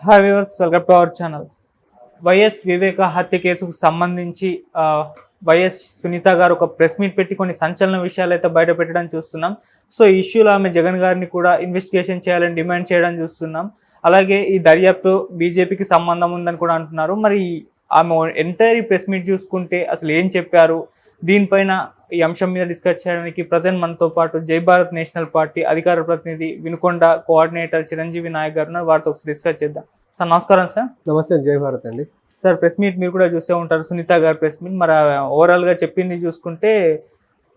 Hi viewers, welcome to our channel. YS Viveka హత్య కేసుకు సంబంధించి వైఎస్ సునీత గారు ఒక ప్రెస్ మీట్ పెట్టి కొన్ని సంచలన విషయాలు అయితే బయట పెట్టడం చూస్తున్నాం. సో ఈ ఇష్యూలో ఆమె జగన్ గారిని కూడా ఇన్వెస్టిగేషన్ చేయాలని డిమాండ్ చేయడం చూస్తున్నాం. అలాగే ఈ దర్యాప్తు బీజేపీకి సంబంధం ఉందని కూడా అంటున్నారు. మరి ఆమె ఎంటైర్ ప్రెస్ మీట్ చూసుకుంటే అసలు ఏం చెప్పారు, దీనిపైన ఈ అంశం మీద డిస్కస్ చేయడానికి ప్రజెంట్ మనతో పాటు జై భారత్ నేషనల్ పార్టీ అధికార ప్రతినిధి వినుకొండ కోఆర్డినేటర్ చిరంజీవి నాయక్ గారు ఉన్నారు. వారితో ఒకసారి డిస్కస్ చేద్దాం. సార్ నమస్కారం. సార్ నమస్తే. జై భారత్ అండి. సార్ ప్రెస్ మీట్ మీరు కూడా చూసే ఉంటారు, సునీత గారి ప్రెస్ మీట్. మరి ఓవరాల్గా చెప్పింది చూసుకుంటే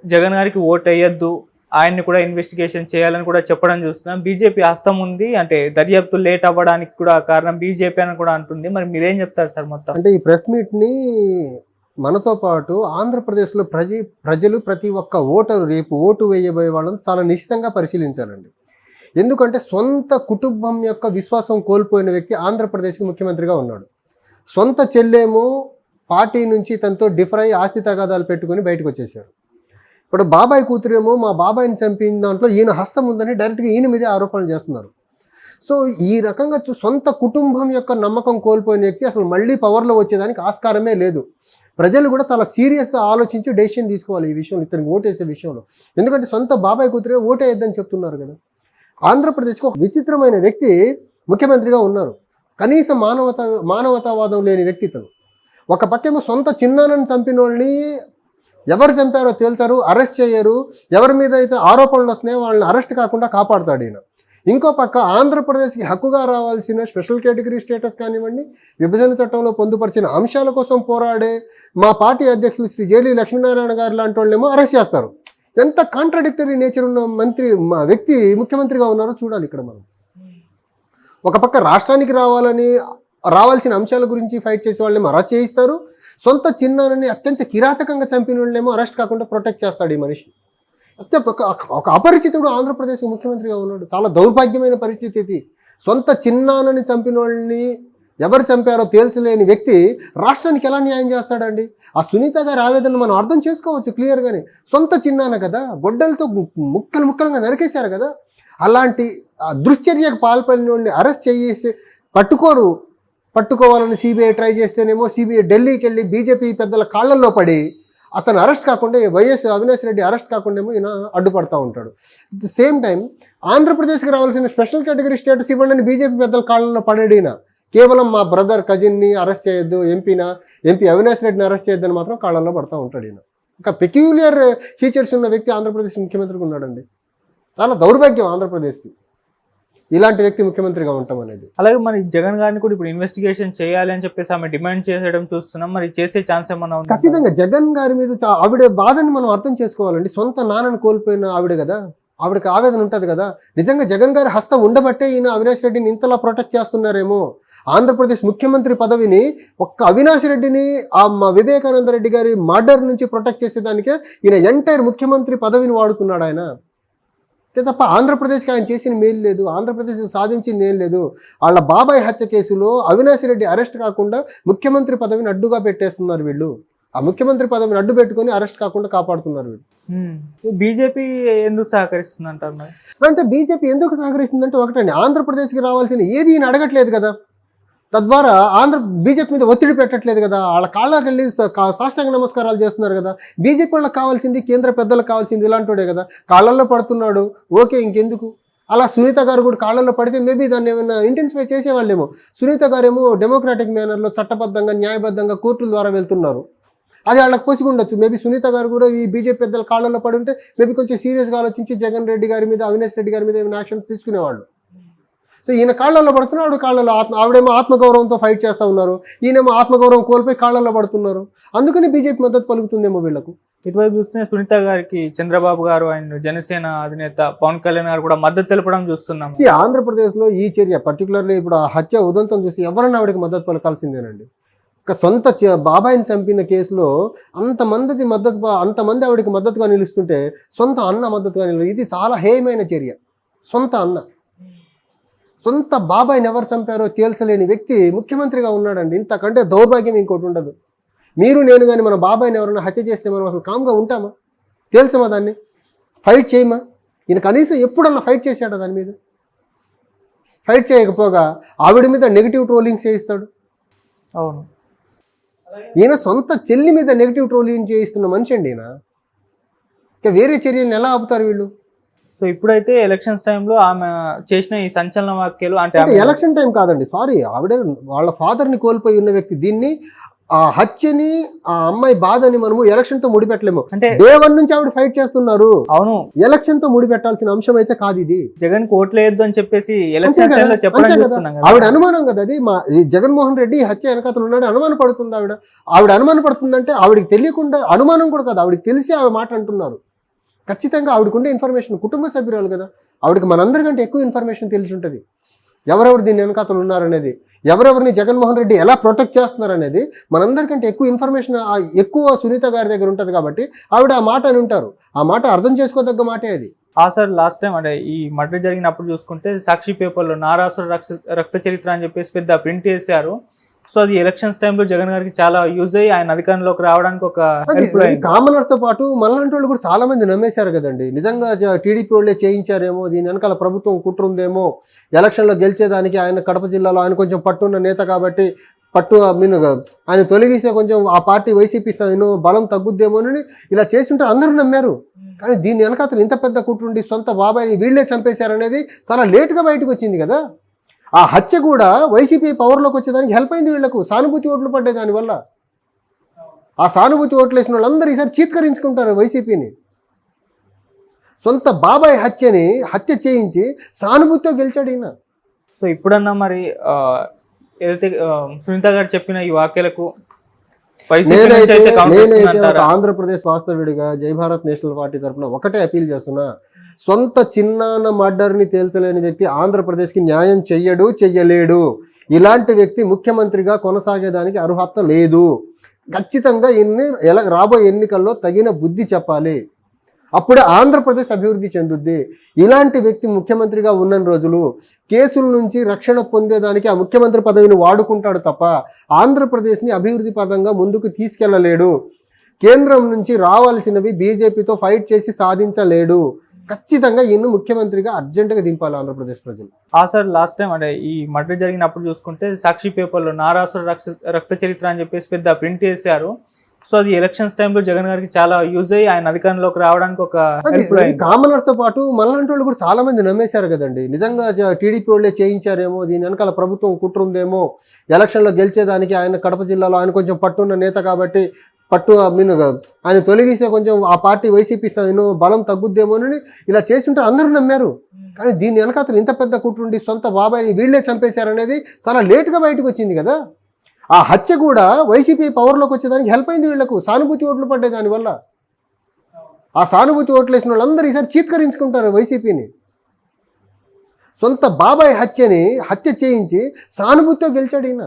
జగన్ గారికి ఓట్ వేయొద్దు, ఆయన్ని కూడా ఇన్వెస్టిగేషన్ చేయాలని కూడా చెప్పడం చూస్తున్నాం. బీజేపీ హస్తం ఉంది, అంటే దర్యాప్తు లేట్ అవ్వడానికి కూడా కారణం బీజేపీ అని కూడా అంటుంది. మరి మీరేం చెప్తారు సార్ మొత్తం? అంటే ఈ ప్రెస్ మీట్ని మనతో పాటు ఆంధ్రప్రదేశ్లో ప్రజలు ప్రతి ఒక్క ఓటరు రేపు ఓటు వేయబోయే వాళ్ళని చాలా నిశ్చితంగా పరిశీలించాలండి. ఎందుకంటే సొంత కుటుంబం యొక్క విశ్వాసం కోల్పోయిన వ్యక్తి ఆంధ్రప్రదేశ్కి ముఖ్యమంత్రిగా ఉన్నాడు. సొంత చెల్లేమో పార్టీ నుంచి తనతో డిఫర్ అయ్యి ఆస్తి తగాదాలు పెట్టుకుని బయటకు వచ్చేసారు. ఇప్పుడు బాబాయ్ కూతురేమో మా బాబాయ్ని చంపిన దాంట్లో ఈయన హస్తం ఉందని డైరెక్ట్గా ఈయన మీదే ఆరోపణలు చేస్తున్నారు. సో ఈ రకంగా సొంత కుటుంబం యొక్క నమ్మకం కోల్పోయిన వ్యక్తి అసలు మళ్ళీ పవర్లో వచ్చేదానికి ఆస్కారమే లేదు. ప్రజలు కూడా చాలా సీరియస్గా ఆలోచించి డెసిషన్ తీసుకోవాలి ఈ విషయంలో, ఇతనికి ఓటేసే విషయంలో. ఎందుకంటే సొంత బాబాయ్ కూతురే ఓటేయద్దని చెప్తున్నారు కదా. ఆంధ్రప్రదేశ్కి ఒక విచిత్రమైన వ్యక్తి ముఖ్యమంత్రిగా ఉన్నారు. కనీస మానవతావాదం లేని వ్యక్తిత్వం. ఒక పక్కేమో సొంత చిన్నాన్నని చంపిన వాళ్ళని ఎవరు చంపారో తేల్చారు, అరెస్ట్ చేయరు. ఎవరి మీద అయితే ఆరోపణలు వస్తున్నాయో వాళ్ళని అరెస్ట్ కాకుండా కాపాడుతాడు ఈయన. ఇంకో పక్క ఆంధ్రప్రదేశ్కి హక్కుగా రావాల్సిన స్పెషల్ కేటగిరీ స్టేటస్ కానివ్వండి, విభజన చట్టంలో పొందుపరిచిన అంశాల కోసం పోరాడే మా పార్టీ అధ్యక్షులు శ్రీ జేలీ లక్ష్మీనారాయణ గారు లాంటి వాళ్ళేమో అరెస్ట్ చేస్తారు. ఎంత కాంట్రాడిక్టరీ నేచర్ ఉన్న వ్యక్తి ముఖ్యమంత్రిగా ఉన్నారో చూడాలి ఇక్కడ మనం. ఒక పక్క రాష్ట్రానికి రావాల్సిన అంశాల గురించి ఫైట్ చేసే వాళ్ళేమో అరెస్ట్ చేయిస్తారు, సొంత చిన్నానని అత్యంత కిరాతకంగా చంపిన వాళ్ళేమో అరెస్ట్ కాకుండా ప్రొటెక్ట్ చేస్తాడు ఈ మనిషి. ఒక అపరిచితుడు ఆంధ్రప్రదేశ్ ముఖ్యమంత్రిగా ఉన్నాడు. చాలా దౌర్భాగ్యమైన పరిస్థితి ఇది. సొంత చిన్నానని చంపిన వాళ్ళని ఎవరు చంపారో తేల్చలేని వ్యక్తి రాష్ట్రానికి ఎలా న్యాయం చేస్తాడండి? ఆ సునీత గారి ఆవేదన మనం అర్థం చేసుకోవచ్చు క్లియర్గానే. సొంత చిన్నాన కదా, గొడ్డలతో ముక్కలుగా నరికేశారు కదా. అలాంటి దుశ్చర్యకు పాల్పడిన వాడిని అరెస్ట్ చేసి పట్టుకోవాలని సిబిఐ ట్రై చేస్తేనేమో సిబిఐ ఢిల్లీకి వెళ్ళి బీజేపీ పెద్దల కాళ్ళల్లో పడి అతను అరెస్ట్ కాకుండా, వైఎస్ అవినాష్ రెడ్డి అరెస్ట్ కాకుండా ఏమో ఈయన అడ్డుపడతా ఉంటాడు. అట్ ద సేమ్ టైం ఆంధ్రప్రదేశ్కి రావాల్సిన స్పెషల్ కేటగిరీ స్టేటస్ ఇవ్వండి బీజేపీ పెద్దల కాళ్ళల్లో పడేడిన కేవలం మా బ్రదర్ కజిన్ని అరెస్ట్ చేయొద్దు, ఎంపీ అవినాష్ రెడ్డిని అరెస్ట్ చేయొద్దని మాత్రం కాళ్ళల్లో పడతా ఉంటాడు ఈయన. ఒక పెక్యూలియర్ ఫీచర్స్ ఉన్న వ్యక్తి ఆంధ్రప్రదేశ్ ముఖ్యమంత్రిగా ఉన్నాడండి. చాలా దౌర్భాగ్యం ఆంధ్రప్రదేశ్కి ఇలాంటి వ్యక్తి ముఖ్యమంత్రిగా ఉంటాం అనేది. అలాగే మరి జగన్ గారిని కూడా ఇప్పుడు ఇన్వెస్టిగేషన్ చేయాలి అని చెప్పేసి ఆమె డిమాండ్ చేసేయడం చూస్తున్నాం. మరి చేసే ఛాన్స్ ఏమన్నా ఉంది? ఖచ్చితంగా జగన్ గారి మీద ఆవిడ బాధని మనం అర్థం చేసుకోవాలండి. సొంత నాన్నని కోల్పోయిన ఆవిడ కదా, ఆవిడకి ఆవేదన ఉంటుంది కదా. నిజంగా జగన్ గారి హస్తం ఉండబట్టే ఈయన అవినాష్ రెడ్డిని ఇంతలా ప్రొటెక్ట్ చేస్తున్నారేమో. ఆంధ్రప్రదేశ్ ముఖ్యమంత్రి పదవిని ఒక్క అవినాష్ రెడ్డిని వివేకానంద రెడ్డి గారి మర్డర్ నుంచి ప్రొటెక్ట్ చేసేదానికే ఈయన ఎంటైర్ ముఖ్యమంత్రి పదవిని వాడుతున్నాడు ఆయన. తప్ప ఆంధ్రప్రదేశ్కి ఆయన చేసిన మేలు లేదు, ఆంధ్రప్రదేశ్ సాధించింది ఏం లేదు. వాళ్ళ బాబాయ్ హత్య కేసులో అవినాష్ రెడ్డి అరెస్ట్ కాకుండా ముఖ్యమంత్రి పదవిని అడ్డుగా పెట్టేస్తున్నారు వీళ్ళు. ఆ ముఖ్యమంత్రి పదవిని అడ్డు పెట్టుకుని అరెస్ట్ కాకుండా కాపాడుతున్నారు వీళ్ళు. బీజేపీ ఎందుకు సహకరిస్తుంది అంటారు? అంటే బీజేపీ ఎందుకు సహకరిస్తుందంటే ఒకటండి, ఆంధ్రప్రదేశ్కి రావాల్సిన ఏది ఈయన అడగట్లేదు కదా. తద్వారా బీజేపీ మీద ఒత్తిడి పెట్టట్లేదు కదా. వాళ్ళ కాళ్ళకి వెళ్ళి సాష్టాంగ నమస్కారాలు చేస్తున్నారు కదా. బీజేపీ వాళ్ళకి కావాల్సింది, కేంద్ర పెద్దలకు కావాల్సింది ఇలాంటివాడే కదా. కాళ్ళల్లో పడుతున్నాడు, ఓకే, ఇంకెందుకు. అలా సునీత గారు కూడా కాళ్ళల్లో పడితే మేబీ దాన్ని ఏమైనా ఇంటెన్సిఫై చేసేవాళ్ళేమో. సునీత గారేమో డెమోక్రాటిక్ మేనర్లో చట్టబద్ధంగా న్యాయబద్ధంగా కోర్టుల ద్వారా వెళ్తున్నారు, అది వాళ్ళకి పోసికుండొచ్చు. మేబీ సునీత గారు కూడా ఈ బీజేపీ పెద్దల కాళ్ళల్లో పడి ఉంటే మేబీ కొంచెం సీరియస్గా ఆలోచించి జగన్ రెడ్డి గారి మీద, అవినాష్ రెడ్డి గారి మీద ఏమైనా యాక్షన్స్ తీసుకునేవాళ్ళు. సో ఈయన కాళ్ళల్లో పడుతున్నాడు, ఆవిడేమో ఆత్మగౌరవంతో ఫైట్ చేస్తూ ఉన్నారు, ఈయనేమో ఆత్మగౌరవం కోల్పోయి కాళ్ళల్లో పడుతున్నారు. అందుకని బీజేపీ మద్దతు పలుకుతుందేమో వీళ్ళకు. ఇటువైపు చూస్తే సునీత గారికి చంద్రబాబు గారు అండ్ జనసేన అధినేత పవన్ కళ్యాణ్ గారు కూడా మద్దతు తెలపడం చూస్తున్నాం. ఆంధ్రప్రదేశ్లో ఈ చర్య పర్టికులర్లీ ఇప్పుడు ఆ హత్య ఉదంతం చూసి ఎవరన్నా ఆవిడకి మద్దతు పలకాల్సిందేనండి. ఒక సొంత బాబాయిని చంపిన కేసులో అంతమంది ఆవిడకి మద్దతుగా నిలుస్తుంటే సొంత అన్న మద్దతుగా ఇది చాలా హేయమైన చర్య. సొంత బాబాయిని ఎవరు చంపారో తేల్చలేని వ్యక్తి ముఖ్యమంత్రిగా ఉన్నాడండి. ఇంతకంటే దౌర్భాగ్యం ఇంకోటి ఉండదు. మీరు నేను కానీ మన బాబాయిని ఎవరైనా హత్య చేస్తే మనం అసలు కామ్గా ఉంటామా? తేల్చమా? దాన్ని ఫైట్ చేయమా? ఈయన కనీసం ఎప్పుడన్నా ఫైట్ చేశాడా దాని మీద? ఫైట్ చేయకపోగా ఆవిడ మీద నెగిటివ్ ట్రోలింగ్ చేయిస్తాడు. అవును. ఈయన సొంత చెల్లి మీద నెగిటివ్ ట్రోలింగ్ చేయిస్తున్న మనిషి అండి ఈయన. ఇంకా వేరే చర్యలను ఎలా ఆపుతారు వీళ్ళు? సో ఇప్పుడైతే ఎలక్షన్స్ టైంలో ఆమె చేసిన ఈ సంచలన వ్యాఖ్యలు అంటే అంటే ఎలక్షన్ టైం కాదండి, సారీ, ఆవిడ వాళ్ళ ఫాదర్ని కోల్పోయి ఉన్న వ్యక్తి. దీన్ని ఆ హత్యని, ఆ అమ్మాయి బాధని మనము ఎలక్షన్ తో ముడిపెట్టలేము. అంటే డే 1 నుంచి ఆవిడ ఫైట్ చేస్తున్నారు. అవును, ఎలక్షన్ తో ముడిపెట్టాల్సిన అంశం అయితే కాదు ఇది. జగన్ కి ఓట్లు వేయొద్దు అని చెప్పేసి అంతే ఎలక్షన్ కదా, టైంలో చెప్పడం అంతే కదా. చూస్తున్నాం కదా. ఆవిడ అనుమానం కదా అది. ఈ జగన్మోహన్ రెడ్డి ఈ హత్య వెనకాతలు ఉన్నాడు అనుమాన పడుతుంది ఆవిడ. ఆవిడ అనుమాన పడుతుందంటే ఆవిడకి తెలియకుండా, అనుమానం కూడా కాదు, ఆవిడకి తెలిసి ఆవిడ మాట అంటున్నారు. ఖచ్చితంగా ఆవిడకుండే ఇన్ఫర్మేషన్, కుటుంబ సభ్యురాలు కదా, ఆవిడకి మనందరికంటే ఎక్కువ ఇన్ఫర్మేషన్ తెలిసి ఉంటుంది. ఎవరెవరు దీని వెనకాతలు ఉన్నారనేది, ఎవరెవరిని జగన్మోహన్ రెడ్డి ఎలా ప్రొటెక్ట్ చేస్తున్నారనేది మనందరికంటే ఎక్కువ ఇన్ఫర్మేషన్ ఎక్కువ సునీత గారి దగ్గర ఉంటుంది. కాబట్టి ఆవిడ ఆ మాట అని ఉంటారు. ఆ మాట అర్థం చేసుకోదగ్గ మాటే అది. సార్ లాస్ట్ టైం అంటే ఈ మర్డర్ జరిగినప్పుడు చూసుకుంటే సాక్షి పేపర్లో నారాసుర రక్త చరిత్ర అని చెప్పేసి పెద్ద ప్రింట్ చేశారు. సో అది ఎలక్షన్స్ టైంలో జగన్ గారికి చాలా యూజ్ అయ్యి ఆయన అధికారంలోకి రావడానికి ఒక కామనర్ తో పాటు మనలాంటి వాళ్ళు కూడా చాలా మంది నమ్మేశారు కదండి. నిజంగా టీడీపీ వాళ్ళే చేయించారేమో, దీని వెనకాల ప్రభుత్వం కుట్ర ఉందేమో, ఎలక్షన్లో గెలిచేదానికి ఆయన కడప జిల్లాలో ఆయన కొంచెం పట్టున్న నేత కాబట్టి ఆయన తొలగిస్తే కొంచెం ఆ పార్టీ వైసీపీ బలం తగ్గుద్దేమోనని ఇలా చేస్తుంటే అందరూ నమ్మారు. కానీ దీని వెనకాతలు ఇంత పెద్ద కుట్రుండి సొంత బాబాయిని వీళ్ళే చంపేశారనేది చాలా లేటుగా బయటకు వచ్చింది కదా. ఆ హత్య కూడా వైసీపీ పవర్లోకి వచ్చేదానికి హెల్ప్ అయింది వీళ్లకు. సానుభూతి ఓట్లు పడ్డాయి దానివల్ల. ఆ సానుభూతి ఓట్లు వేసిన వాళ్ళందరూ ఈసారి చీత్కరించుకుంటారు వైసీపీని. సొంత బాబాయ్ హత్య చేయించి సానుభూతితో గెలిచాడు ఈయన. సో ఇప్పుడన్నా మరి ఏదైతే సునీత గారు చెప్పిన ఈ వాక్యాలకు ఆంధ్రప్రదేశ్ వాస్తవ్యుడిగా జై భారత్ నేషనల్ పార్టీ తరఫున ఒకటే అపీల్ చేస్తున్నా, సొంత చిన్నాన్న మర్డర్ని తేల్చలేని వ్యక్తి ఆంధ్రప్రదేశ్కి న్యాయం చెయ్యలేడు. ఇలాంటి వ్యక్తి ముఖ్యమంత్రిగా కొనసాగేదానికి అర్హత లేదు. ఖచ్చితంగా రాబోయే ఎన్నికల్లో తగిన బుద్ధి చెప్పాలి. అప్పుడే ఆంధ్రప్రదేశ్ అభివృద్ధి చెందుద్ది. ఇలాంటి వ్యక్తి ముఖ్యమంత్రిగా ఉన్న రోజులు కేసుల నుంచి రక్షణ పొందేదానికి ఆ ముఖ్యమంత్రి పదవిని వాడుకుంటాడు తప్ప ఆంధ్రప్రదేశ్ని అభివృద్ధి పదంగా ముందుకు తీసుకెళ్లలేడు. కేంద్రం నుంచి రావాల్సినవి బీజేపీతో ఫైట్ చేసి సాధించలేడు. ఖచ్చితంగా ఈయన ముఖ్యమంత్రిగా అర్జెంటుగా దింపాలి ఆంధ్రప్రదేశ్ ప్రజలు. సార్ లాస్ట్ టైం అంటే ఈ మర్డర్ జరిగినప్పుడు చూసుకుంటే సాక్షి పేపర్లో నారాసుర రక్త చరిత్ర అని చెప్పేసి పెద్ద ప్రింట్ చేశారు. సో అది ఎలక్షన్స్ టైంలో జగన్ గారికి చాలా యూజ్ అయ్యి ఆయన అధికారంలోకి రావడానికి ఒక కామనర్ తో పాటు మనలాంటి వాళ్ళు కూడా చాలా మంది నమ్మేశారు కదండి. నిజంగా టీడీపీ వాళ్ళే చేయించారేమో, దీని వెనకాల ప్రభుత్వం కుట్ర ఉందేమో, ఎలక్షన్లో గెలిచేదానికి ఆయన కడప జిల్లాలో ఆయన కొంచెం పట్టున్న నేత కాబట్టి ఆయన తొలగిస్తే కొంచెం ఆ పార్టీ వైసీపీ బలం తగ్గుద్దేమోనని ఇలా చేస్తుంటే అందరూ నమ్మారు. కానీ దీని వెనకాతలు ఇంత పెద్ద కుట్రుండి సొంత బాబాయిని వీళ్ళే చంపేశారనేది చాలా లేటుగా బయటకు వచ్చింది కదా. ఆ హత్య కూడా వైసీపీ పవర్లోకి వచ్చేదానికి హెల్ప్ అయింది వీళ్లకు. సానుభూతి ఓట్లు పడ్డాయి దానివల్ల. ఆ సానుభూతి ఓట్లు వేసిన వాళ్ళందరూ ఈసారి చీత్కరించుకుంటారు వైసీపీని. సొంత బాబాయ్ హత్య చేయించి సానుభూతితో గెలిచాడు ఈయన.